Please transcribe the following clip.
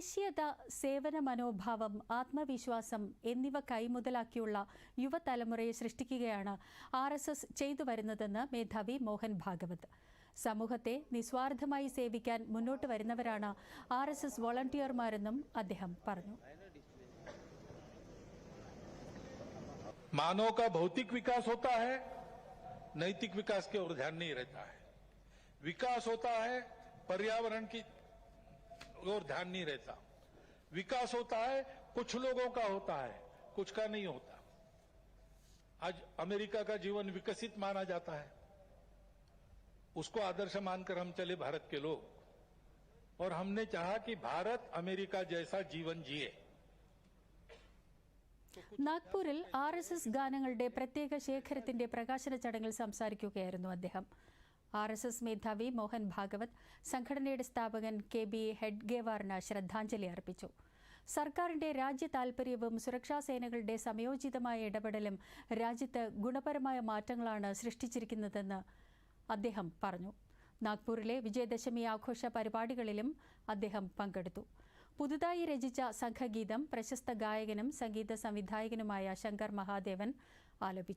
ദേശീയത, സേവന മനോഭാവം, ആത്മവിശ്വാസം എന്നിവ കൈമുതലാക്കിയുള്ള യുവതലമുറയെ സൃഷ്ടിക്കുകയാണ് RSS ചെയ്തു വരുന്നതെന്ന് മേധാവി മോഹൻ ഭാഗവത്. സമൂഹത്തെ നിസ്വാർത്ഥമായി സേവിക്കാൻ മുന്നോട്ട് വരുന്നവരാണ് RSS വോളണ്ടിയർമാരെന്നും അദ്ദേഹം പറഞ്ഞു. मानव का भौतिक विकास होता है, नैतिक विकास की ओर ध्यान नहीं रहता है. विकास होता है, पर्यावरण की और ध्यान नहीं रहता. विकास होता है, कुछ लोगों का होता है, कुछ का नहीं होता. आज अमेरिका का जीवन विकसित माना जाता है, उसको आदर्श मानकर हम चले भारत के लोग, और हमने चाहा कि भारत अमेरिका जैसा जीवन जिए. നാഗ്പൂരിൽ RSS ഗാനങ്ങളുടെ പ്രത്യേക ശേഖരത്തിന്റെ പ്രകാശന ചടങ്ങിൽ സംസാരിക്കുകയായിരുന്നു അദ്ദേഹം. RSS മേധാവി മോഹൻ ഭാഗവത് സംഘടനയുടെ സ്ഥാപകൻ KB ഹെഡ്ഗേവാറിന് ശ്രദ്ധാഞ്ജലി അർപ്പിച്ചു. സർക്കാരിന്റെ രാജ്യ താൽപര്യവും സുരക്ഷാ സേനകളുടെ സമയോചിതമായ ഇടപെടലും രാജ്യത്ത് ഗുണപരമായ മാറ്റങ്ങളാണ് സൃഷ്ടിച്ചിരിക്കുന്നതെന്ന് അദ്ദേഹം പറഞ്ഞു. നാഗ്പൂരിലെ വിജയദശമി ആഘോഷ പരിപാടികളിലും അദ്ദേഹം പങ്കെടുത്തു. പുതുതായി രചിച്ച സംഘഗീതം പ്രശസ്ത ഗായകനും സംഗീത സംവിധായകനുമായ ശങ്കർ മഹാദേവൻ ആലപിച്ചു.